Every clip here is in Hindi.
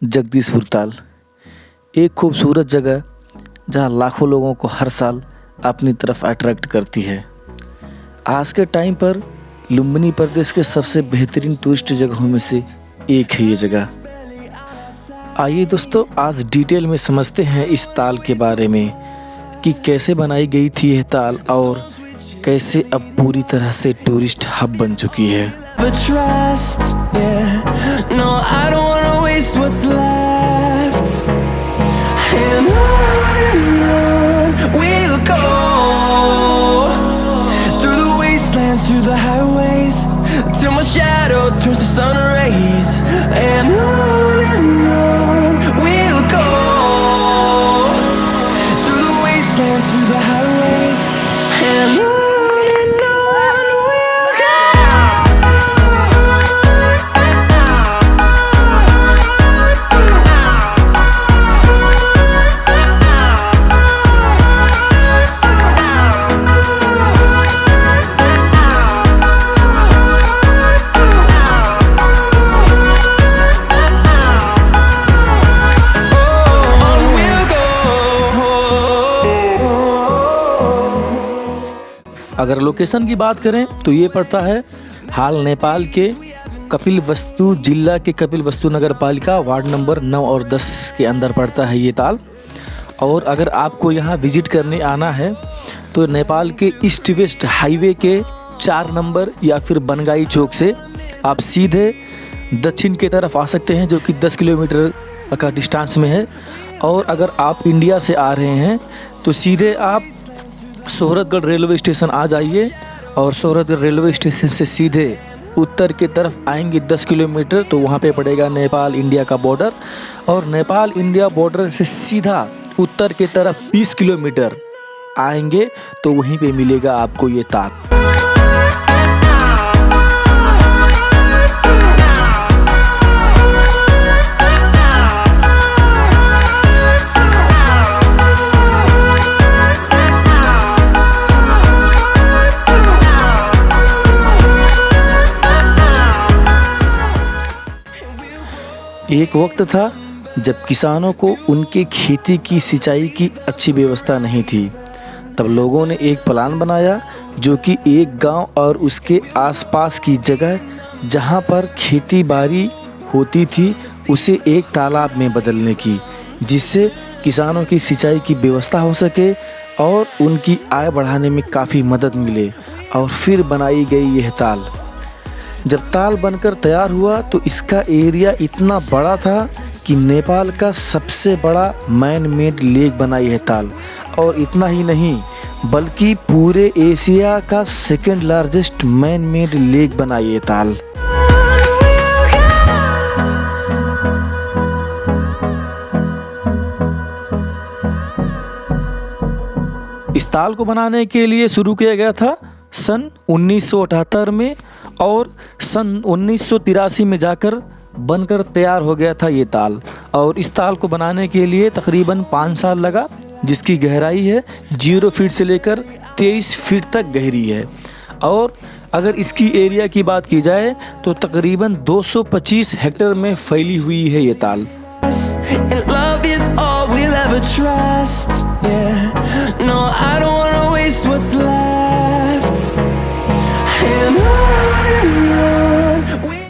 जगदीशपुर ताल एक खूबसूरत जगह जहां लाखों लोगों को हर साल अपनी तरफ अट्रैक्ट करती है। आज के टाइम पर लुम्बिनी प्रदेश के सबसे बेहतरीन टूरिस्ट जगहों में से एक है ये जगह। आइए दोस्तों, आज डिटेल में समझते हैं इस ताल के बारे में कि कैसे बनाई गई थी यह ताल और कैसे अब पूरी तरह से टूरिस्ट हब बन चुकी है। But trust, yeah. No, I don't wanna waste what's left. And on we'll go through the wastelands, through the highways, till my shadow turns to sun rays. And on we'll go through the wastelands, through the highways, and on we'll go. अगर लोकेशन की बात करें तो ये पड़ता है हाल नेपाल के कपिलवस्तु जिला के कपिलवस्तु नगर पालिका वार्ड नंबर 9 और 10 के अंदर पड़ता है ये ताल। और अगर आपको यहाँ विजिट करने आना है तो नेपाल के ईस्ट वेस्ट हाईवे के 4 नंबर या फिर बनगाई चौक से आप सीधे दक्षिण की तरफ आ सकते हैं, जो कि 10 किलोमीटर का डिस्टेंस में है। और अगर आप इंडिया से आ रहे हैं तो सीधे आप सोहरतगढ़ रेलवे स्टेशन आ जाइए और सोहरतगढ़ रेलवे स्टेशन से सीधे उत्तर की तरफ आएंगे 10 किलोमीटर तो वहाँ पे पड़ेगा नेपाल इंडिया का बॉर्डर। और नेपाल इंडिया बॉर्डर से सीधा उत्तर की तरफ 20 किलोमीटर आएंगे तो वहीं पे मिलेगा आपको ये ताल। एक वक्त था जब किसानों को उनके खेती की सिंचाई की अच्छी व्यवस्था नहीं थी। तब लोगों ने एक प्लान बनाया जो कि एक गांव और उसके आसपास की जगह जहां पर खेती बाड़ी होती थी उसे एक तालाब में बदलने की, जिससे किसानों की सिंचाई की व्यवस्था हो सके और उनकी आय बढ़ाने में काफ़ी मदद मिले। और फिर बनाई गई यह ताल। जब ताल बनकर तैयार हुआ तो इसका एरिया इतना बड़ा था कि नेपाल का सबसे बड़ा मैन मेड लेक बना यह ताल। और इतना ही नहीं बल्कि पूरे एशिया का second largest man made lake बना यह ताल। इस ताल को बनाने के लिए शुरू किया गया था सन 1978 में और सन 1983 में जाकर बनकर तैयार हो गया था ये ताल। और इस ताल को बनाने के लिए तकरीबन 5 साल लगा, जिसकी गहराई है 0 फीट से लेकर 23 फीट तक गहरी है। और अगर इसकी एरिया की बात की जाए तो तकरीबन 225 हेक्टेयर में फैली हुई है ये ताल। And love is all we'll ever trust, yeah. No, I don't wanna waste what's left. And on we'll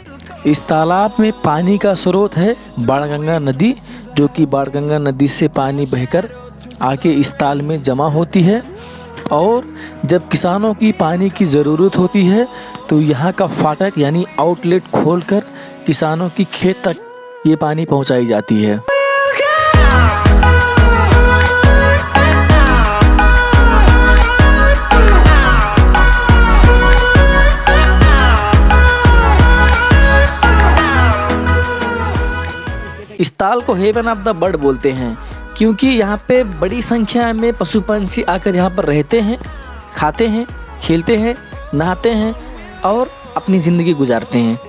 इस तालाब में पानी का स्रोत है बाणगंगा नदी, जो कि बाणगंगा नदी से पानी बहकर आके इस ताल में जमा होती है। और जब किसानों की पानी की ज़रूरत होती है तो यहाँ का फाटक यानी आउटलेट खोलकर किसानों की खेत तक ये पानी पहुँचाई जाती है। इस ताल को हेवन ऑफ द बर्ड बोलते हैं क्योंकि यहाँ पे बड़ी संख्या में पशु पंछी आकर यहाँ पर रहते हैं, खाते हैं, खेलते हैं, नहाते हैं और अपनी ज़िंदगी गुजारते हैं।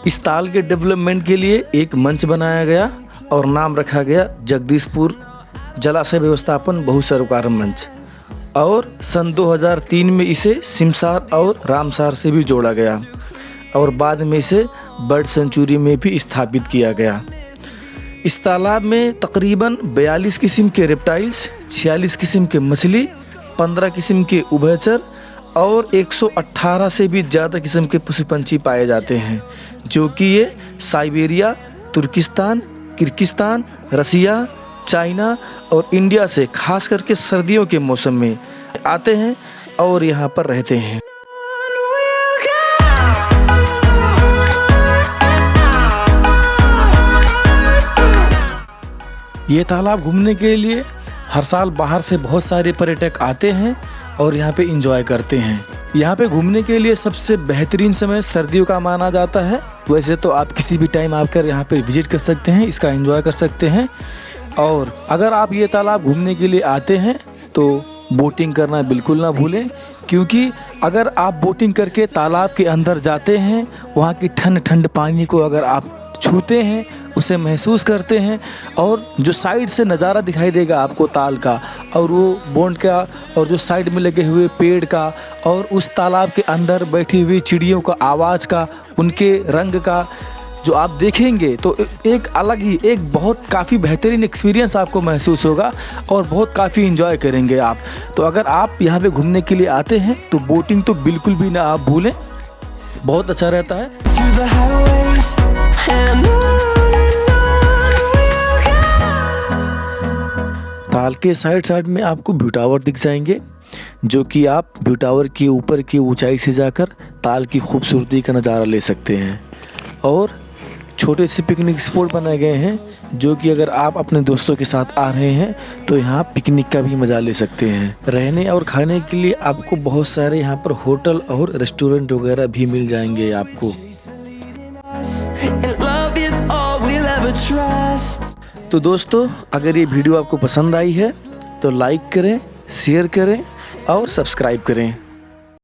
इस ताल के डेवलपमेंट के लिए एक मंच बनाया गया और नाम रखा गया जगदीशपुर जलाशय व्यवस्थापन बहुसरोकार मंच। और सन 2003 में इसे सिमसार और रामसार से भी जोड़ा गया। और बाद में इसे बर्ड सेंचुरी में भी स्थापित किया गया। इस तालाब में तकरीबन 42 किस्म के रेप्टाइल्स, 46 किस्म के मछली, 15 किस्म के उभयचर और 118 से भी ज़्यादा किस्म के पशु पंछी पाए जाते हैं, जो कि ये साइबेरिया, तुर्किस्तान, किर्गिस्तान, रसिया, चाइना और इंडिया से खास करके सर्दियों के मौसम में आते हैं और यहाँ पर रहते हैं। ये तालाब घूमने के लिए हर साल बाहर से बहुत सारे पर्यटक आते हैं और यहाँ पे एंजॉय करते हैं। यहाँ पे घूमने के लिए सबसे बेहतरीन समय सर्दियों का माना जाता है। वैसे तो आप किसी भी टाइम आकर यहाँ पे विजिट कर सकते हैं, इसका एंजॉय कर सकते हैं। और अगर आप ये तालाब घूमने के लिए आते हैं तो बोटिंग करना बिल्कुल ना भूलें, क्योंकि अगर आप बोटिंग करके तालाब के अंदर जाते हैं, वहाँ की ठंड ठंड पानी को अगर आप छूते हैं, उसे महसूस करते हैं और जो साइड से नज़ारा दिखाई देगा आपको ताल का और वो बॉन्ड का और जो साइड में लगे हुए पेड़ का और उस तालाब के अंदर बैठी हुई चिड़ियों का आवाज़ का, उनके रंग का जो आप देखेंगे तो एक अलग ही, एक बहुत काफ़ी बेहतरीन एक्सपीरियंस आपको महसूस होगा और बहुत काफ़ी एंजॉय करेंगे आप। तो अगर आप यहाँ पे घूमने के लिए आते हैं तो बोटिंग तो बिल्कुल भी ना आप भूलें, बहुत अच्छा रहता है। through the highways and on we'll go. ताल के साइड में आपको व्यू टावर दिख जाएंगे, जो कि आप व्यू टावर के ऊपर की ऊंचाई से जाकर ताल की खूबसूरती का नज़ारा ले सकते हैं। और छोटे से पिकनिक स्पॉट बनाए गए हैं, जो कि अगर आप अपने दोस्तों के साथ आ रहे हैं तो यहाँ पिकनिक का भी मज़ा ले सकते हैं। रहने और खाने के लिए आपको बहुत सारे यहाँ पर होटल और रेस्टोरेंट वगैरह भी मिल जाएंगे आपको। And love is all we'll ever trust. तो दोस्तों, अगर ये वीडियो आपको पसंद आई है तो लाइक करें, शेयर करें और सब्सक्राइब करें।